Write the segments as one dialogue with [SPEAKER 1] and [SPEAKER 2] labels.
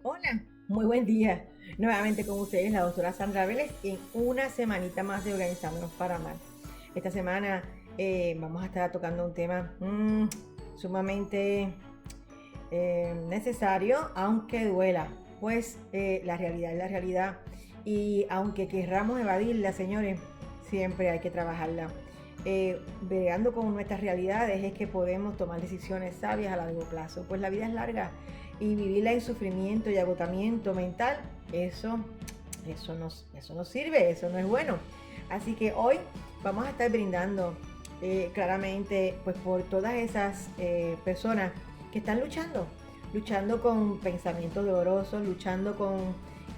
[SPEAKER 1] Hola, muy buen día. Nuevamente con ustedes la doctora Sandra Vélez en una semanita más de Organizándonos para Amar. Esta semana vamos a estar tocando un tema sumamente necesario, aunque duela, pues la realidad es la realidad y aunque querramos evadirla, señores, siempre hay que trabajarla. Bregando con nuestras realidades es que podemos tomar decisiones sabias a largo plazo, pues la vida es larga y vivirla en sufrimiento y agotamiento mental, eso no sirve, eso no es bueno. Así que hoy vamos a estar brindando claramente pues por todas esas personas que están luchando con pensamientos dolorosos, luchando con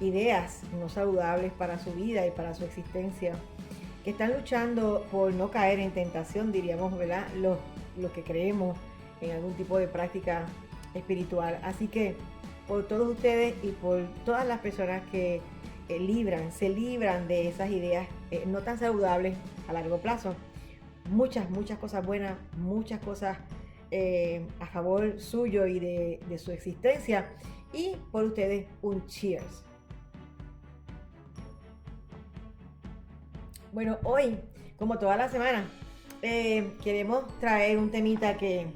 [SPEAKER 1] ideas no saludables para su vida y para su existencia, que están luchando por no caer en tentación, diríamos, ¿verdad? Los que creemos en algún tipo de práctica espiritual. Así que por todos ustedes y por todas las personas que se libran de esas ideas no tan saludables a largo plazo, muchas cosas buenas, muchas cosas a favor suyo y de su existencia. Y por ustedes un cheers. Bueno, hoy, como toda la semana, queremos traer un temita que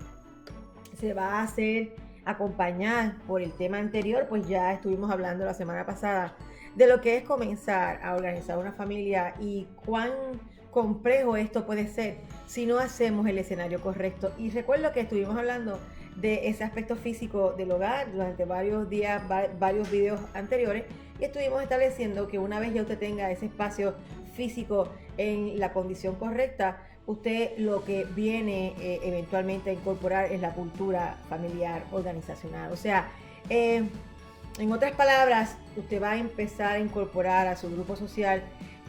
[SPEAKER 1] se va a hacer acompañar por el tema anterior, pues ya estuvimos hablando la semana pasada de lo que es comenzar a organizar una familia y cuán complejo esto puede ser si no hacemos el escenario correcto. Y recuerdo que estuvimos hablando de ese aspecto físico del hogar durante varios días, varios videos anteriores, y estuvimos estableciendo que una vez ya usted tenga ese espacio físico en la condición correcta, usted lo que viene eventualmente a incorporar es la cultura familiar organizacional. O sea, en otras palabras, usted va a empezar a incorporar a su grupo social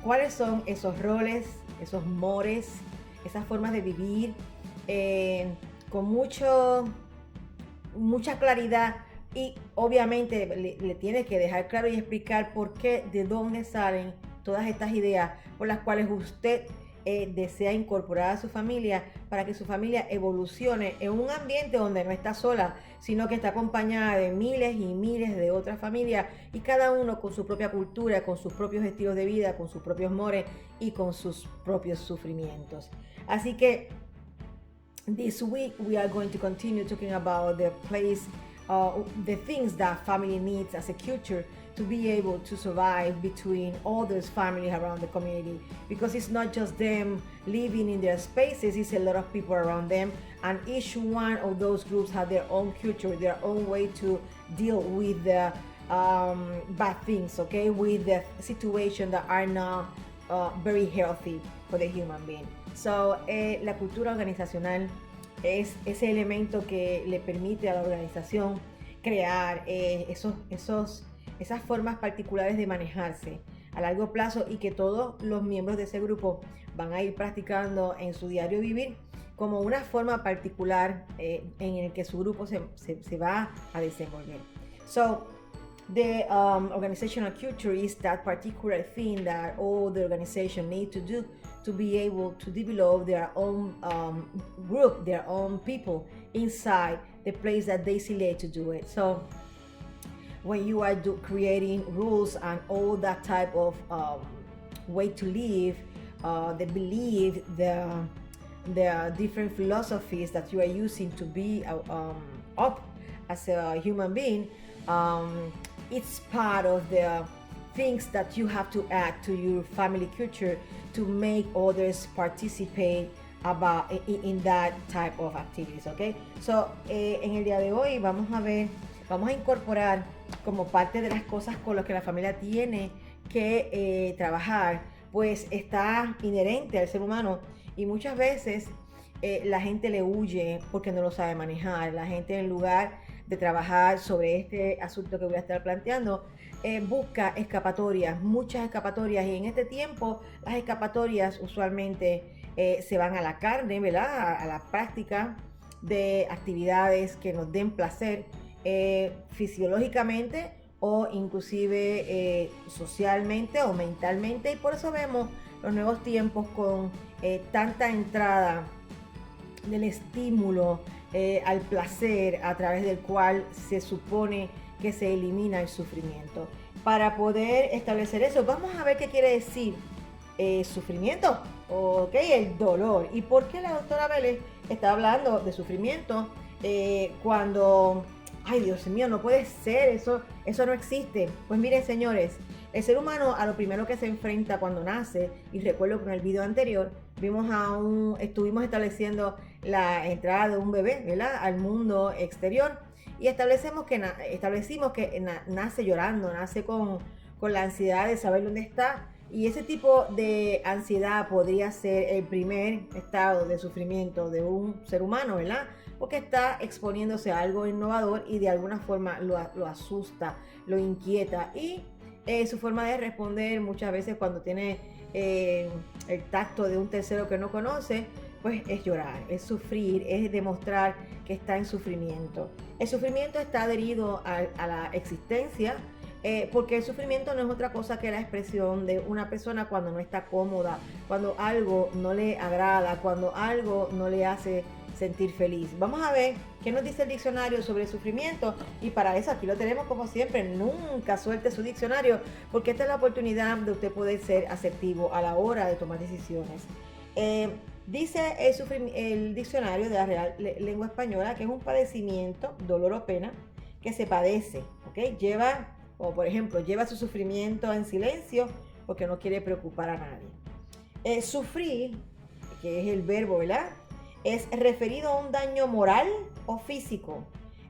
[SPEAKER 1] cuáles son esos roles, esos mores, esas formas de vivir con mucha claridad, y obviamente le tiene que dejar claro y explicar por qué, de dónde salen todas estas ideas por las cuales usted desea incorporar a su familia para que su familia evolucione en un ambiente donde no está sola, sino que está acompañada de miles y miles de otras familias, y cada uno con su propia cultura, con sus propios estilos de vida, con sus propios mores y con sus propios sufrimientos. Así que this week we are going to continue talking about the things that family needs as a culture to be able to survive between all those families around the community, because it's not just them living in their spaces, it's a lot of people around them, and each one of those groups have their own culture, their own way to deal with the bad things, okay, with the situation that are not very healthy for the human being. So, la cultura organizacional es ese elemento que le permite a la organización crear esas formas particulares de manejarse a largo plazo, y que todos los miembros de ese grupo van a ir practicando en su diario vivir como una forma particular en el que su grupo se va a desenvolver. So, the organizational culture is that particular thing that all the organization need to do to be able to develop their own group, their own people inside the place that they select to do it. So when you are creating rules and all that type of way to live, the belief, the different philosophies that you are using to be up as a human being, it's part of the things that you have to add to your family culture to make others participate about in that type of activities, okay? So, en el día de hoy vamos a incorporar como parte de las cosas con las que la familia tiene que trabajar, pues está inherente al ser humano, y muchas veces la gente le huye porque no lo sabe manejar. La gente, en lugar de trabajar sobre este asunto que voy a estar planteando, busca escapatorias, muchas escapatorias, y en este tiempo las escapatorias usualmente se van a la carne, ¿verdad? A la práctica de actividades que nos den placer fisiológicamente o inclusive socialmente o mentalmente, y por eso vemos los nuevos tiempos con tanta entrada del estímulo al placer, a través del cual se supone que se elimina el sufrimiento. Para poder establecer eso, vamos a ver qué quiere decir sufrimiento, ok, el dolor. ¿Y por qué la doctora Vélez está hablando de sufrimiento cuando, ay Dios mío, no puede ser, eso no existe? Pues miren, señores, el ser humano a lo primero que se enfrenta cuando nace, y recuerdo que en el video anterior estuvimos estableciendo la entrada de un bebé, ¿verdad?, al mundo exterior, y establecimos que nace llorando, nace con la ansiedad de saber dónde está. Y ese tipo de ansiedad podría ser el primer estado de sufrimiento de un ser humano, ¿verdad? Porque está exponiéndose a algo innovador y de alguna forma lo asusta, lo inquieta. Y su forma de responder muchas veces cuando tiene el tacto de un tercero que no conoce, pues es llorar, es sufrir, es demostrar que está en sufrimiento. El sufrimiento está adherido a la existencia, porque el sufrimiento no es otra cosa que la expresión de una persona cuando no está cómoda, cuando algo no le agrada, cuando algo no le hace sentir feliz. Vamos a ver qué nos dice el diccionario sobre el sufrimiento, y para eso aquí lo tenemos como siempre. Nunca suelte su diccionario, porque esta es la oportunidad de usted poder ser asertivo a la hora de tomar decisiones. Dice el diccionario de la Real Lengua Española que es un padecimiento, dolor o pena que se padece, ¿ok? O por ejemplo, lleva su sufrimiento en silencio porque no quiere preocupar a nadie. Sufrir, que es el verbo, ¿verdad?, es referido a un daño moral o físico.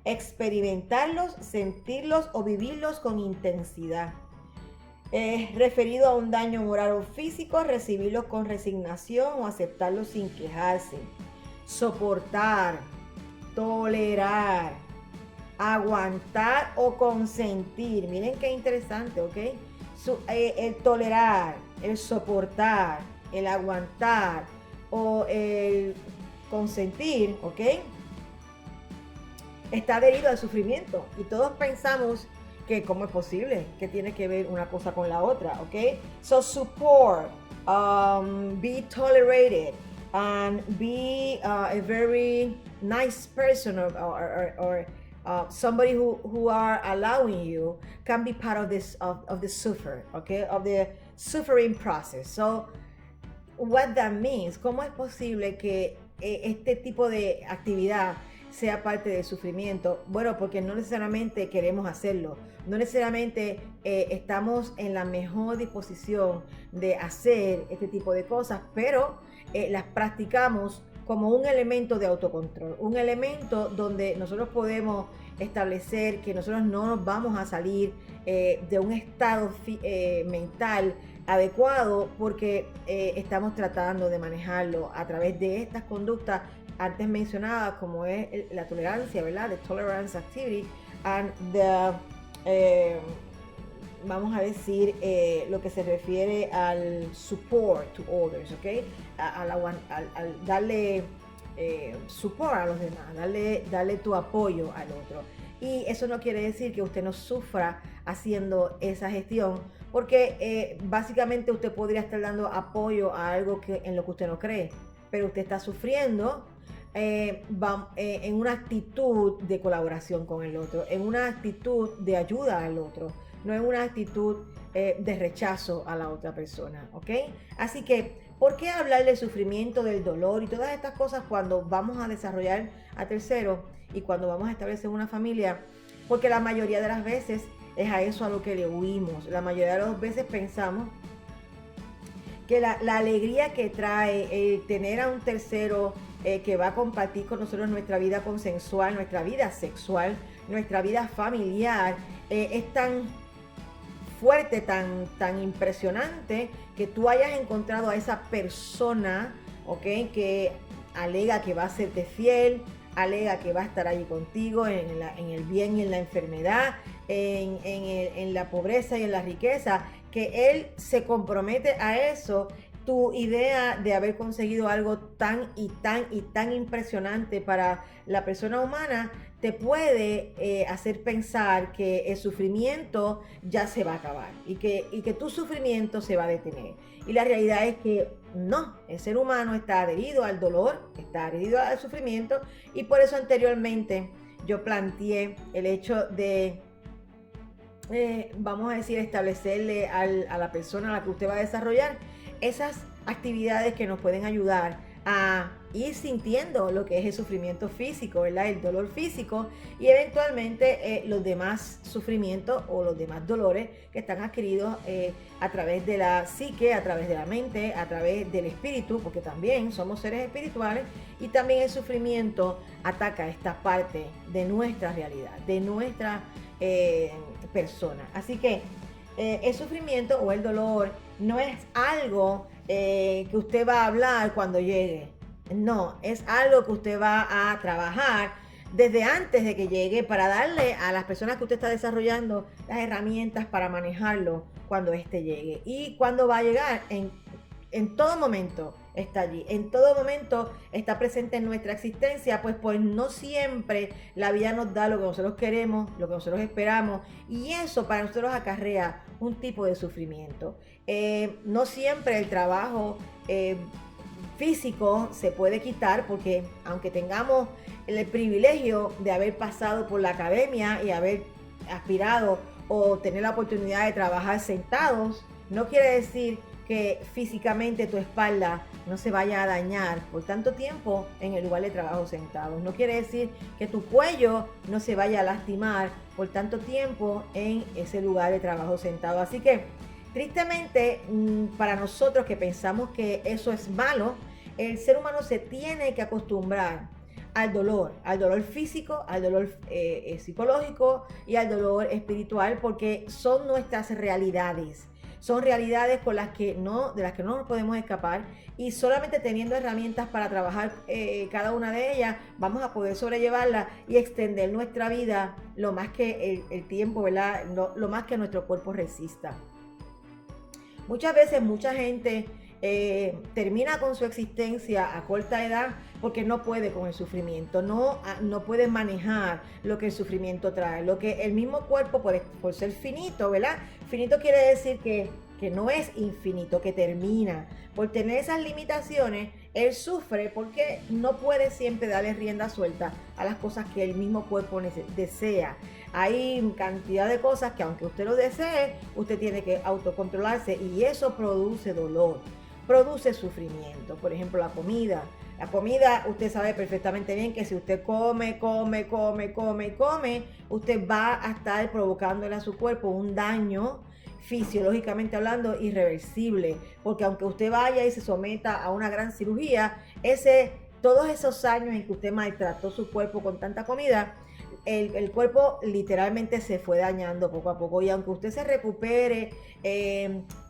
[SPEAKER 1] Experimentarlos, sentirlos o vivirlos con intensidad. Es referido a un daño moral o físico, recibirlos con resignación o aceptarlos sin quejarse. Soportar, tolerar, aguantar o consentir. Miren qué interesante, ¿ok? El tolerar, el soportar, el aguantar o el consentir, ¿ok?, está adherido al sufrimiento. Y todos pensamos que cómo es posible, que tiene que ver una cosa con la otra, ¿ok? So support, be tolerated, and be a very nice person, or somebody who are allowing you can be part of this of the suffer, okay, of the suffering process. So what that means, ¿cómo es posible que este tipo de actividad sea parte del sufrimiento? Bueno, porque no necesariamente queremos hacerlo, no necesariamente estamos en la mejor disposición de hacer este tipo de cosas, pero las practicamos como un elemento de autocontrol, un elemento donde nosotros podemos establecer que nosotros no nos vamos a salir de un estado mental adecuado porque estamos tratando de manejarlo a través de estas conductas antes mencionadas, como es la tolerancia, ¿verdad? The tolerance activity and vamos a decir lo que se refiere al support to others, ¿ok? Al darle support a los demás, darle tu apoyo al otro. Y eso no quiere decir que usted no sufra haciendo esa gestión, porque básicamente usted podría estar dando apoyo a algo en lo que usted no cree, pero usted está sufriendo en una actitud de colaboración con el otro, en una actitud de ayuda al otro, no en una actitud de rechazo a la otra persona, ¿ok? Así que, ¿por qué hablar del sufrimiento, del dolor y todas estas cosas cuando vamos a desarrollar a terceros y cuando vamos a establecer una familia? Porque la mayoría de las veces es a eso a lo que le huimos. La mayoría de las veces pensamos que la alegría que trae el tener a un tercero que va a compartir con nosotros nuestra vida consensual, nuestra vida sexual, nuestra vida familiar, es tan fuerte, tan impresionante, que tú hayas encontrado a esa persona, ¿ok?, que alega que va a serte fiel, alega que va a estar ahí contigo en el bien y en la enfermedad, en la pobreza y en la riqueza, que él se compromete a eso. Tu idea de haber conseguido algo tan impresionante para la persona humana te puede hacer pensar que el sufrimiento ya se va a acabar y que tu sufrimiento se va a detener. Y la realidad es que no, el ser humano está adherido al dolor, está adherido al sufrimiento, y por eso anteriormente yo planteé el hecho de vamos a decir, establecerle a la persona a la que usted va a desarrollar esas actividades que nos pueden ayudar a ir sintiendo lo que es el sufrimiento físico, ¿verdad? El dolor físico y eventualmente los demás sufrimientos o los demás dolores que están adquiridos a través de la psique, a través de la mente, a través del espíritu, porque también somos seres espirituales y también el sufrimiento ataca esta parte de nuestra realidad, de nuestra persona. Así que el sufrimiento o el dolor no es algo que usted va a hablar cuando llegue. No, es algo que usted va a trabajar desde antes de que llegue para darle a las personas que usted está desarrollando las herramientas para manejarlo cuando éste llegue. Y cuando va a llegar, en todo momento está allí, en todo momento está presente en nuestra existencia, pues no siempre la vida nos da lo que nosotros queremos, lo que nosotros esperamos, y eso para nosotros acarrea un tipo de sufrimiento. No siempre el trabajo físico se puede quitar, porque aunque tengamos el privilegio de haber pasado por la academia y haber aspirado o tener la oportunidad de trabajar sentados, no quiere decir que físicamente tu espalda no se vaya a dañar por tanto tiempo en el lugar de trabajo sentado. No quiere decir que tu cuello no se vaya a lastimar por tanto tiempo en ese lugar de trabajo sentado. Así que, tristemente, para nosotros que pensamos que eso es malo, el ser humano se tiene que acostumbrar al dolor físico, al dolor psicológico y al dolor espiritual, porque son nuestras realidades. Son realidades de las que no nos podemos escapar, y solamente teniendo herramientas para trabajar cada una de ellas, vamos a poder sobrellevarla y extender nuestra vida lo más que el tiempo, ¿verdad? Lo más que nuestro cuerpo resista. Muchas veces mucha gente termina con su existencia a corta edad porque no puede con el sufrimiento, no puede manejar lo que el sufrimiento trae, lo que el mismo cuerpo por ser finito, ¿verdad? Finito quiere decir que no es infinito, que termina. Por tener esas limitaciones, él sufre porque no puede siempre darle rienda suelta a las cosas que el mismo cuerpo desea. Hay cantidad de cosas que aunque usted lo desee, usted tiene que autocontrolarse, y eso produce dolor, produce sufrimiento. Por ejemplo, la comida. La comida, usted sabe perfectamente bien que si usted come, usted va a estar provocándole a su cuerpo un daño fisiológicamente hablando irreversible, porque aunque usted vaya y se someta a una gran cirugía, todos esos años en que usted maltrató su cuerpo con tanta comida, el cuerpo literalmente se fue dañando poco a poco, y aunque usted se recupere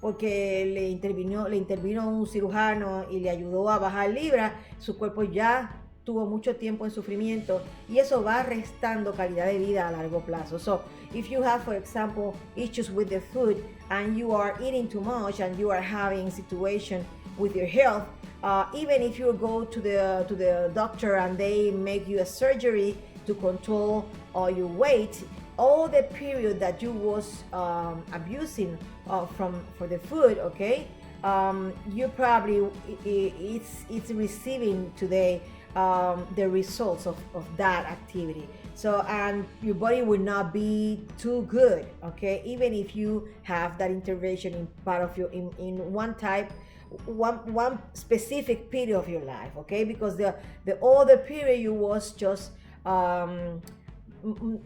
[SPEAKER 1] porque le intervino un cirujano y le ayudó a bajar libras, su cuerpo ya tuvo mucho tiempo en sufrimiento, y eso va restando calidad de vida a largo plazo. So, if you have, for example, issues with the food and you are eating too much and you are having situation with your health, even if you go to the doctor and they make you a surgery to control your weight, all the period that you was abusing for the food, okay, you probably it's receiving today the results of that activity. So, and your body will not be too good, okay, even if you have that intervention in part of in one specific period of your life, okay, because the other period you was just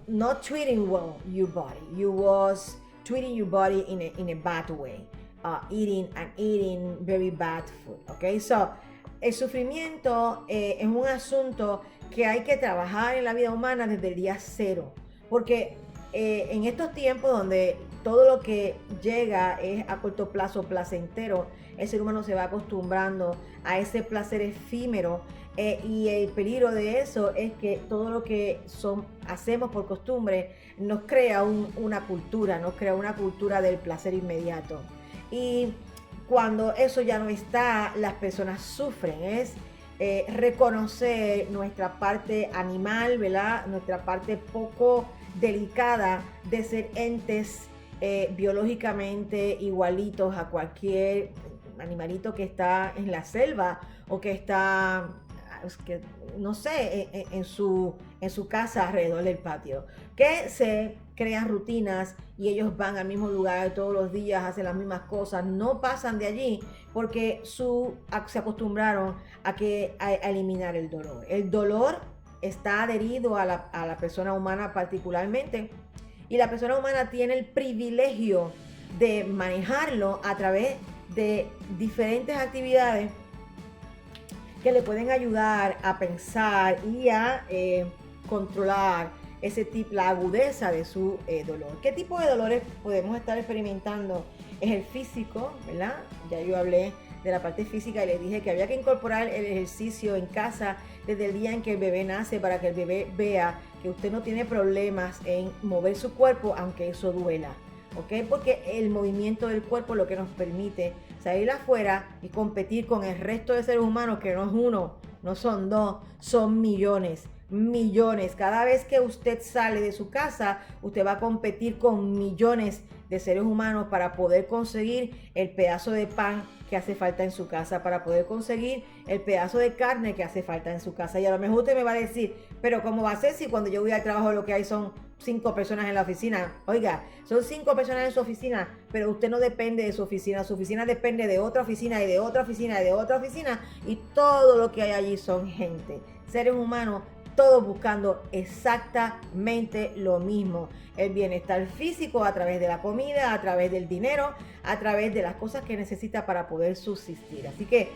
[SPEAKER 1] not treating well your body, you was treating your body in a bad way, eating very bad food, okay. So el sufrimiento es un asunto que hay que trabajar en la vida humana desde el día cero, porque en estos tiempos donde todo lo que llega es a corto plazo placentero, el ser humano se va acostumbrando a ese placer efímero, y el peligro de eso es que todo lo que hacemos por costumbre nos crea una cultura del placer inmediato, y cuando eso ya no está, las personas sufren. Es reconocer nuestra parte animal, ¿verdad? Nuestra parte poco delicada de ser entes biológicamente igualitos a cualquier animalito que está en la selva o que está que, no sé, en su casa alrededor del patio, que se crean rutinas y ellos van al mismo lugar todos los días, hacen las mismas cosas, no pasan de allí porque se acostumbraron a eliminar el dolor. El dolor está adherido a la persona humana particularmente, y la persona humana tiene el privilegio de manejarlo a través de diferentes actividades que le pueden ayudar a pensar y a controlar la agudeza de su dolor. ¿Qué tipo de dolores podemos estar experimentando? Es el físico, ¿verdad? Ya yo hablé de la parte física y les dije que había que incorporar el ejercicio en casa desde el día en que el bebé nace, para que el bebé vea que usted no tiene problemas en mover su cuerpo aunque eso duela, ¿ok? Porque el movimiento del cuerpo es lo que nos permite salir afuera y competir con el resto de seres humanos, que no es uno, no son dos, son millones. Cada vez que usted sale de su casa, usted va a competir con millones de seres humanos para poder conseguir el pedazo de pan que hace falta en su casa, para poder conseguir el pedazo de carne que hace falta en su casa. Y a lo mejor usted me va a decir, pero ¿cómo va a ser si cuando yo voy al trabajo lo que hay son 5 personas en la oficina? Oiga, son 5 personas en su oficina, pero usted no depende de su oficina depende de otra oficina y de otra oficina y de otra oficina, y todo lo que hay allí son gente, seres humanos, todos buscando exactamente lo mismo: el bienestar físico a través de la comida, a través del dinero, a través de las cosas que necesita para poder subsistir. Así que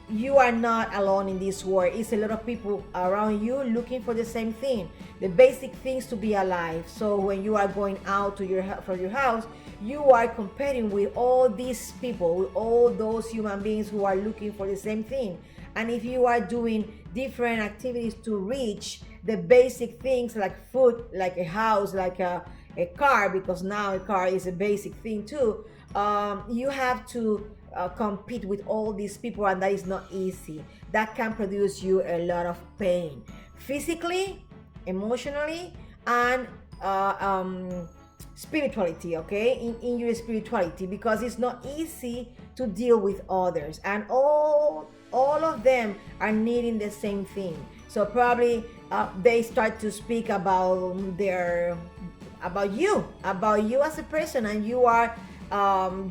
[SPEAKER 1] you are not alone in this world. It's a lot of people around you looking for the same thing, the basic things to be alive. So when you are going out from your house, you are competing with all these people, with all those human beings who are looking for the same thing. And if you are doing different activities to reach the basic things like food, like a house, like a car, because now a car is a basic thing too, you have to compete with all these people, and that is not easy. That can produce you a lot of pain, physically, emotionally, and spirituality, okay, in your spirituality, because it's not easy to deal with others, and all of them are needing the same thing. So probably they start to speak about you as a person, and you are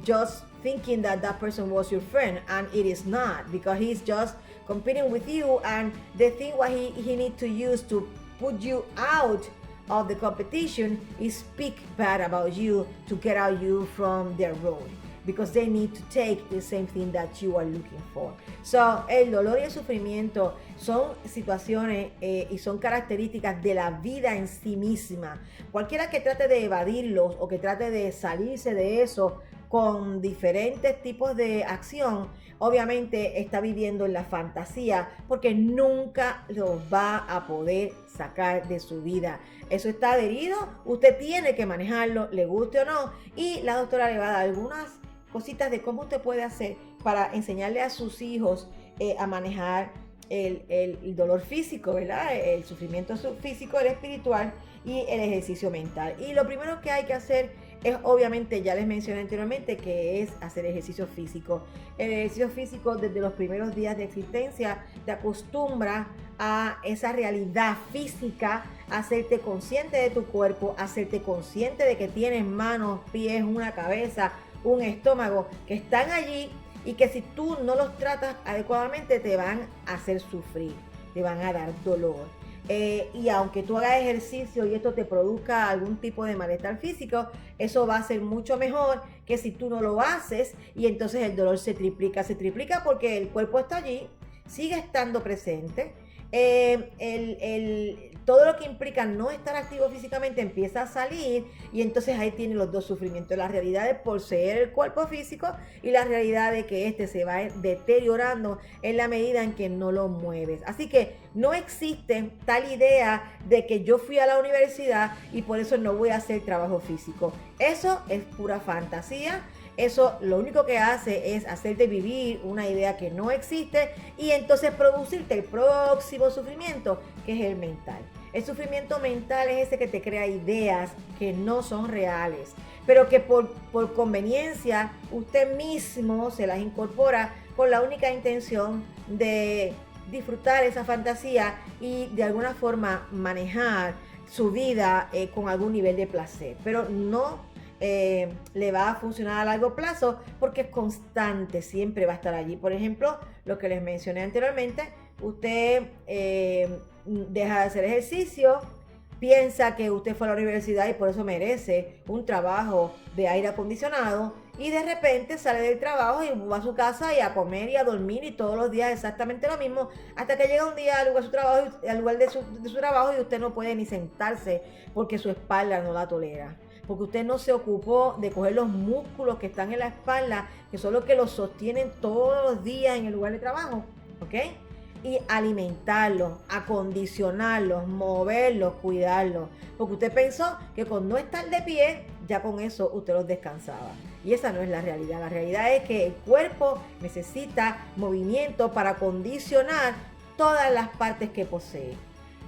[SPEAKER 1] just thinking that person was your friend, and it is not, because he's just competing with you, and the thing what he need to use to put you out of the competition is speak bad about you to get out you from their road, because they need to take the same thing that you are looking for. So, el dolor y el sufrimiento son situaciones y son características de la vida en sí misma. Cualquiera que trate de evadirlos o que trate de salirse de eso con diferentes tipos de acción, obviamente está viviendo en la fantasía, porque nunca los va a poder sacar de su vida. Eso está adherido, usted tiene que manejarlo, le guste o no, y la doctora le va a dar algunas cositas de cómo usted puede hacer para enseñarle a sus hijos a manejar el dolor físico, ¿verdad? El sufrimiento físico, el espiritual y el ejercicio mental. Y lo primero que hay que hacer es, obviamente, ya les mencioné anteriormente, que es hacer ejercicio físico. El ejercicio físico, desde los primeros días de existencia, te acostumbra a esa realidad física, a hacerte consciente de tu cuerpo, a hacerte consciente de que tienes manos, pies, una cabeza, un estómago, que están allí y que si tú no los tratas adecuadamente te van a hacer sufrir, te van a dar dolor. Y aunque tú hagas ejercicio y esto te produzca algún tipo de malestar físico, eso va a ser mucho mejor que si tú no lo haces y entonces el dolor se triplica porque el cuerpo está allí, sigue estando presente. Todo lo que implica no estar activo físicamente empieza a salir, y entonces ahí tiene los dos sufrimientos: la realidad de poseer el cuerpo físico y la realidad de que este se va deteriorando en la medida en que no lo mueves. Así que no existe tal idea de que yo fui a la universidad y por eso no voy a hacer trabajo físico. Eso es pura fantasía. Eso lo único que hace es hacerte vivir una idea que no existe y entonces producirte el próximo sufrimiento, que es el mental. El sufrimiento mental es ese que te crea ideas que no son reales, pero que por conveniencia usted mismo se las incorpora con la única intención de disfrutar esa fantasía y de alguna forma manejar su vida con algún nivel de placer, pero no le va a funcionar a largo plazo porque es constante, siempre va a estar allí. Por ejemplo, lo que les mencioné anteriormente, usted deja de hacer ejercicio, piensa que usted fue a la universidad y por eso merece un trabajo de aire acondicionado y de repente sale del trabajo y va a su casa y a comer y a dormir y todos los días exactamente lo mismo hasta que llega un día al lugar, al lugar de su trabajo y usted no puede ni sentarse porque su espalda no la tolera. Porque usted no se ocupó de coger los músculos que están en la espalda, que son los que los sostienen todos los días en el lugar de trabajo, ¿ok? Y alimentarlos, acondicionarlos, moverlos, cuidarlos. Porque usted pensó que con no estar de pie, ya con eso usted los descansaba. Y esa no es la realidad. La realidad es que el cuerpo necesita movimiento para acondicionar todas las partes que posee.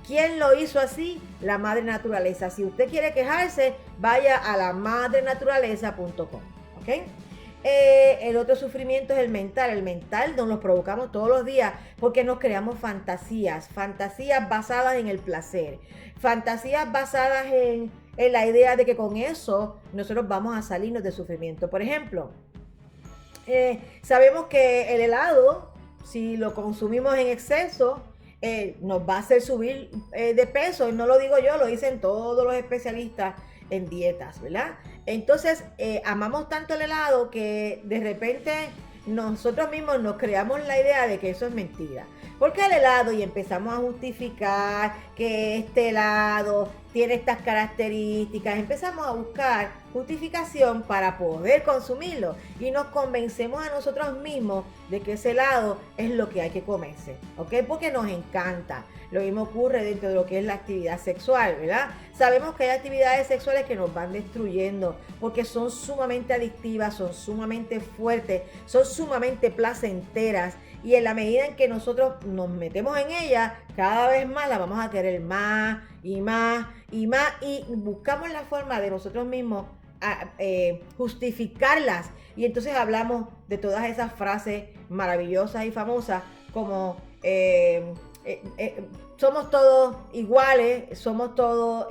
[SPEAKER 1] ¿Quién lo hizo así? La madre naturaleza. Si usted quiere quejarse, vaya a lamadrenaturaleza.com, ¿ok? El otro sufrimiento es el mental. El mental nos lo provocamos todos los días porque nos creamos fantasías basadas en el placer, fantasías basadas en la idea de que con eso nosotros vamos a salirnos de sufrimiento. Por ejemplo, sabemos que el helado, si lo consumimos en exceso, nos va a hacer subir de peso, y no lo digo yo, lo dicen todos los especialistas en dietas, ¿verdad? Entonces, amamos tanto el helado que de repente nosotros mismos nos creamos la idea de que eso es mentira. Porque el helado, y empezamos a justificar que este helado tiene estas características, empezamos a buscar justificación para poder consumirlo y nos convencemos a nosotros mismos de que ese helado es lo que hay que comerse, ¿ok? Porque nos encanta. Lo mismo ocurre dentro de lo que es la actividad sexual, ¿verdad? Sabemos que hay actividades sexuales que nos van destruyendo porque son sumamente adictivas, son sumamente fuertes, son sumamente placenteras, y en la medida en que nosotros nos metemos en ellas, cada vez más la vamos a querer más y más y más, y buscamos la forma de nosotros mismos justificarlas, y entonces hablamos de todas esas frases maravillosas y famosas como somos todos iguales, somos todos,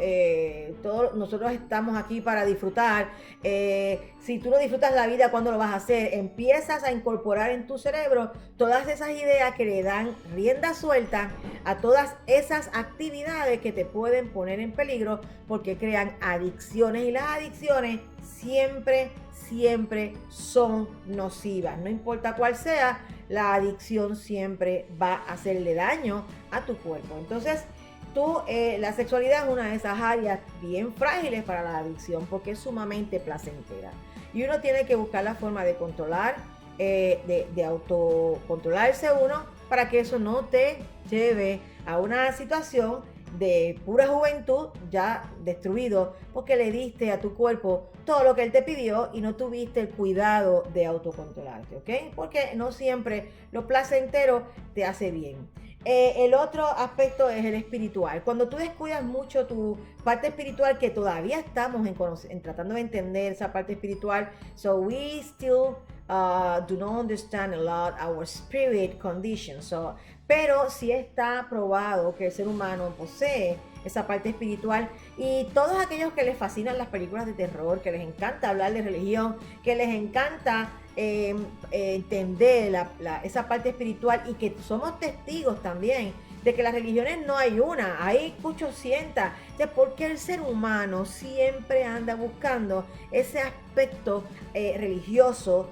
[SPEAKER 1] nosotros estamos aquí para disfrutar. Si tú no disfrutas la vida, ¿cuándo lo vas a hacer? Empiezas a incorporar en tu cerebro todas esas ideas que le dan rienda suelta a todas esas actividades que te pueden poner en peligro porque crean adicciones, y las adicciones siempre son nocivas. No importa cuál sea, la adicción siempre va a hacerle daño a tu cuerpo. Entonces, la sexualidad es una de esas áreas bien frágiles para la adicción porque es sumamente placentera. Y uno tiene que buscar la forma de controlar, de autocontrolarse uno para que eso no te lleve a una situación de pura juventud ya destruido porque le diste a tu cuerpo todo lo que él te pidió y no tuviste el cuidado de autocontrolarte, ¿ok? Porque no siempre lo placentero te hace bien. El otro aspecto es el espiritual. Cuando tú descuidas mucho tu parte espiritual, que todavía estamos en tratando de entender esa parte espiritual, so we still do not understand a lot our spirit condition. Pero sí está probado que el ser humano posee esa parte espiritual, y todos aquellos que les fascinan las películas de terror, que les encanta hablar de religión, que les encanta entender esa parte espiritual, y que somos testigos también de que las religiones no hay una, hay 800, porque el ser humano siempre anda buscando ese aspecto religioso,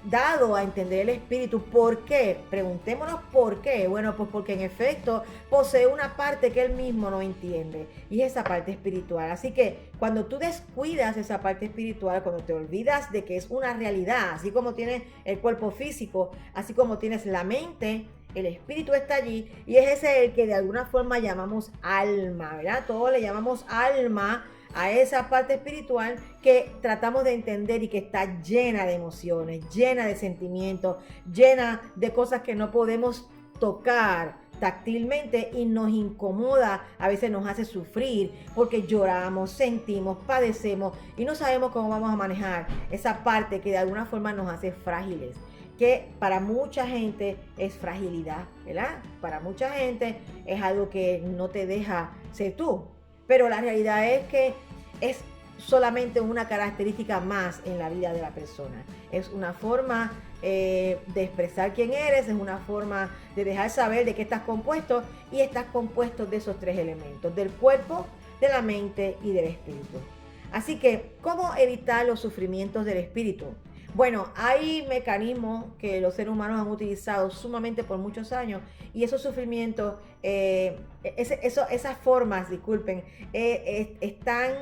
[SPEAKER 1] dado a entender el espíritu. ¿Por qué? Preguntémonos por qué. Bueno, pues porque en efecto posee una parte que él mismo no entiende, y es esa parte espiritual. Así que cuando tú descuidas esa parte espiritual, cuando te olvidas de que es una realidad, así como tienes el cuerpo físico, así como tienes la mente, el espíritu está allí, y es ese el que de alguna forma llamamos alma, ¿verdad? Todos le llamamos alma a esa parte espiritual que tratamos de entender y que está llena de emociones, llena de sentimientos, llena de cosas que no podemos tocar táctilmente y nos incomoda, a veces nos hace sufrir porque lloramos, sentimos, padecemos y no sabemos cómo vamos a manejar esa parte que de alguna forma nos hace frágiles. que para mucha gente es fragilidad, ¿verdad? Para mucha gente es algo que no te deja ser tú. Pero la realidad es que es solamente una característica más en la vida de la persona. Es una forma de expresar quién eres, es una forma de dejar saber de qué estás compuesto, y estás compuesto de esos tres elementos: del cuerpo, de la mente y del espíritu. Así que, ¿cómo evitar los sufrimientos del espíritu? Bueno, hay mecanismos que los seres humanos han utilizado sumamente por muchos años, y esos sufrimientos, esas formas, disculpen, están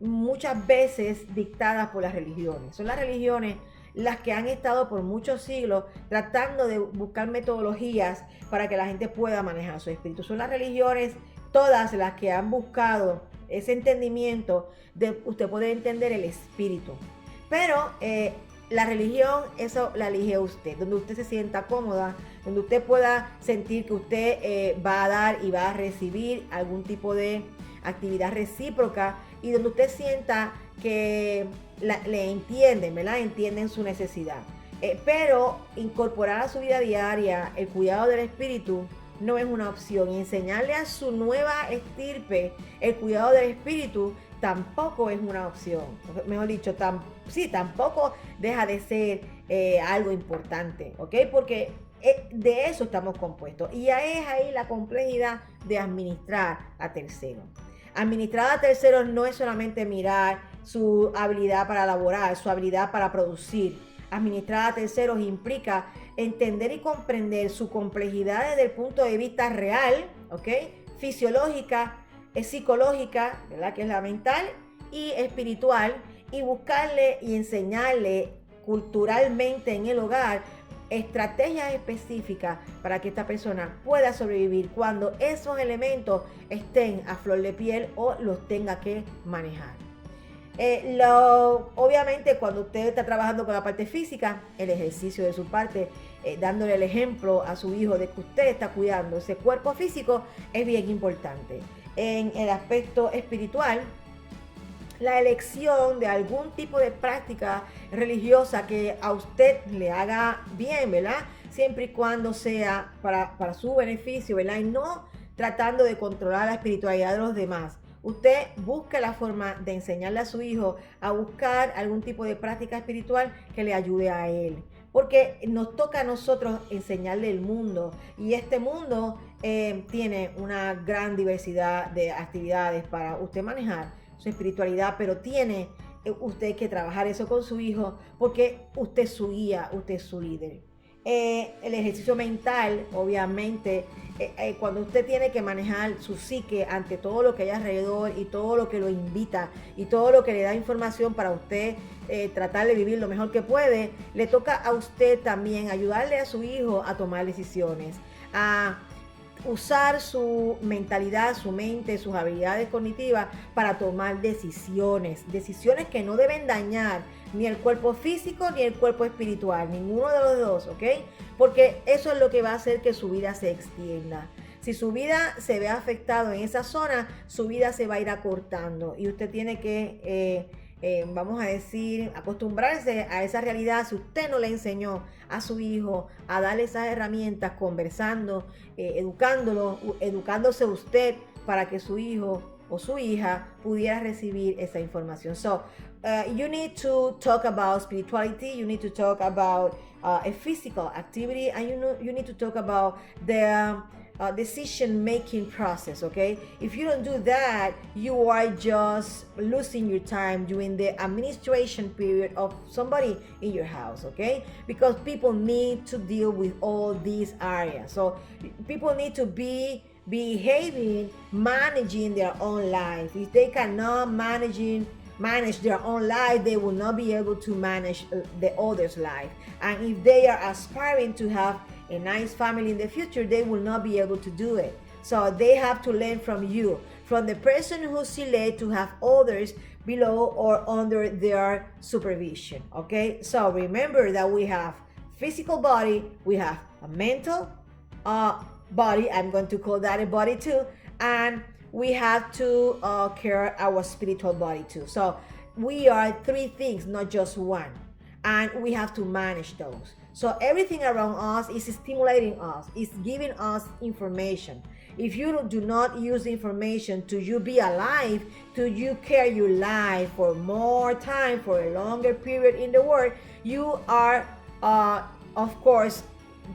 [SPEAKER 1] muchas veces dictadas por las religiones. Son las religiones las que han estado por muchos siglos tratando de buscar metodologías para que la gente pueda manejar su espíritu. Son las religiones todas las que han buscado ese entendimiento de usted poder entender el espíritu. Pero la religión, eso la elige usted, donde usted se sienta cómoda, donde usted pueda sentir que usted va a dar y va a recibir algún tipo de actividad recíproca, y donde usted sienta que le entienden, ¿verdad? Entienden su necesidad. Pero incorporar a su vida diaria el cuidado del espíritu no es una opción, y enseñarle a su nueva estirpe el cuidado del espíritu tampoco es una opción. Mejor dicho, tampoco deja de ser algo importante, ¿ok? Porque de eso estamos compuestos, y es ahí la complejidad de administrar a terceros. Administrar a terceros no es solamente mirar su habilidad para elaborar, su habilidad para producir. Administrar a terceros implica entender y comprender su complejidad desde el punto de vista real, ¿ok? Fisiológica, psicológica, ¿verdad? Que es la mental, y espiritual, y buscarle y enseñarle culturalmente en el hogar estrategias específicas para que esta persona pueda sobrevivir cuando esos elementos estén a flor de piel o los tenga que manejar. Obviamente, cuando usted está trabajando con la parte física, el ejercicio de su parte, dándole el ejemplo a su hijo de que usted está cuidando ese cuerpo físico, es bien importante. En el aspecto espiritual, la elección de algún tipo de práctica religiosa que a usted le haga bien, ¿verdad? Siempre y cuando sea para su beneficio, ¿verdad? Y no tratando de controlar la espiritualidad de los demás. Usted busca la forma de enseñarle a su hijo a buscar algún tipo de práctica espiritual que le ayude a él. Porque nos toca a nosotros enseñarle el mundo, y este mundo tiene una gran diversidad de actividades para usted manejar su espiritualidad, pero tiene usted que trabajar eso con su hijo, porque usted es su guía, usted es su líder. El ejercicio mental, obviamente, cuando usted tiene que manejar su psique ante todo lo que hay alrededor y todo lo que lo invita y todo lo que le da información para usted tratar de vivir lo mejor que puede, le toca a usted también ayudarle a su hijo a tomar decisiones, a usar su mentalidad, su mente, sus habilidades cognitivas para tomar decisiones que no deben dañar ni el cuerpo físico ni el cuerpo espiritual, ninguno de los dos, ¿ok? Porque eso es lo que va a hacer que su vida se extienda. Si su vida se ve afectado en esa zona, su vida se va a ir acortando, y usted tiene que vamos a decir, acostumbrarse a esa realidad. Si usted no le enseñó a su hijo a darle esas herramientas, conversando, educándose usted para que su hijo o su hija pudiera recibir esa información. So, you need to talk about spirituality, you need to talk about a physical activity, and you need to talk about the decision-making process, okay? If you don't do that, you are just losing your time during the administration period of somebody in your house, okay? Because people need to deal with all these areas. So people need to be behaving, managing their own life. If they cannot manage their own life, they will not be able to manage the other's life. And if they are aspiring to have a nice family in the future, they will not be able to do it. So they have to learn from you, from the person who's select to have others below or under their supervision, okay? So remember that we have physical body, we have a mental body, I'm going to call that a body too, and we have to care our spiritual body too. So we are three things, not just one, and we have to manage those. So everything around us is stimulating us, is giving us information. If you do not use information to you be alive, to you carry your life for more time, for a longer period in the world, you are, of course,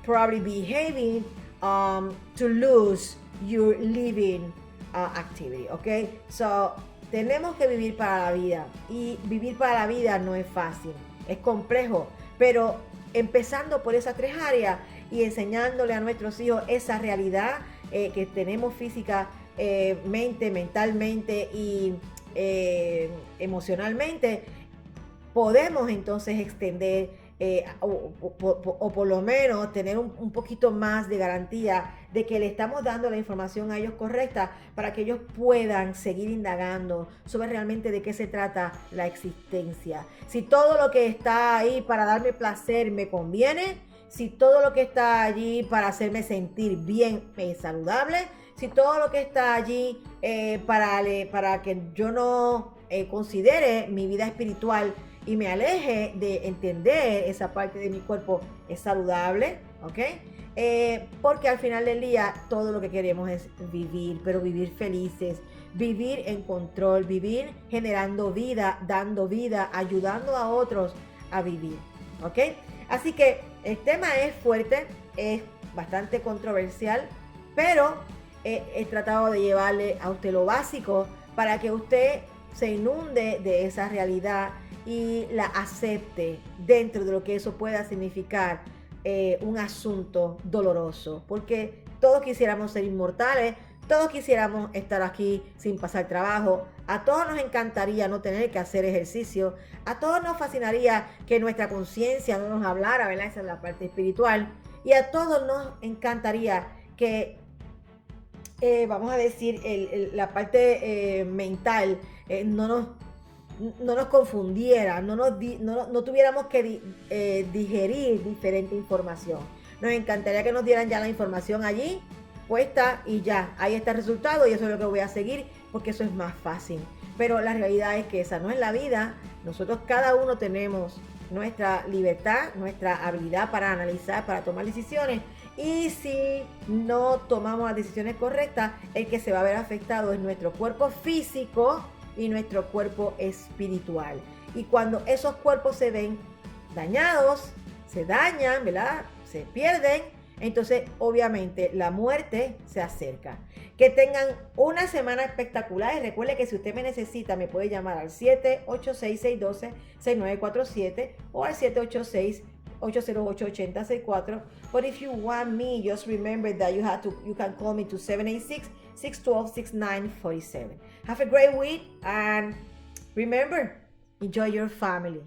[SPEAKER 1] probably behaving to lose your living activity, okay? So, tenemos que vivir para la vida, y vivir para la vida no es fácil, es complejo, pero empezando por esas tres áreas y enseñándole a nuestros hijos esa realidad que tenemos física, mente, mentalmente y emocionalmente, podemos entonces extender o por lo menos tener un poquito más de garantía de que le estamos dando la información a ellos correcta para que ellos puedan seguir indagando sobre realmente de qué se trata la existencia. Si todo lo que está ahí para darme placer me conviene, si todo lo que está allí para hacerme sentir bien es saludable, si todo lo que está allí para que yo no considere mi vida espiritual y me aleje de entender esa parte de mi cuerpo es saludable, ¿ok? Porque al final del día todo lo que queremos es vivir, pero vivir felices, vivir en control, vivir generando vida, dando vida, ayudando a otros a vivir, ¿ok? Así que el tema es fuerte, es bastante controversial, pero he tratado de llevarle a usted lo básico para que usted se inunde de esa realidad y la acepte dentro de lo que eso pueda significar un asunto doloroso, porque todos quisiéramos ser inmortales, todos quisiéramos estar aquí sin pasar trabajo, a todos nos encantaría no tener que hacer ejercicio, a todos nos fascinaría que nuestra conciencia no nos hablara, ¿verdad? Esa es la parte espiritual, y a todos nos encantaría que, vamos a decir, la parte mental no nos confundiera, no tuviéramos que digerir diferente información. Nos encantaría que nos dieran ya la información allí puesta y ya, ahí está el resultado y eso es lo que voy a seguir porque eso es más fácil. Pero la realidad es que esa no es la vida. Nosotros cada uno tenemos nuestra libertad, nuestra habilidad para analizar, para tomar decisiones, y si no tomamos las decisiones correctas, el que se va a ver afectado es nuestro cuerpo físico y nuestro cuerpo espiritual. Y cuando esos cuerpos se ven dañados, se dañan, ¿verdad? Se pierden, entonces obviamente la muerte se acerca. Que tengan una semana espectacular y recuerde que si usted me necesita me puede llamar al 786-612-6947 o al 786-808-8064. But if you want me, just remember that you can call me to 786-612-6947. Have a great week and remember, enjoy your family.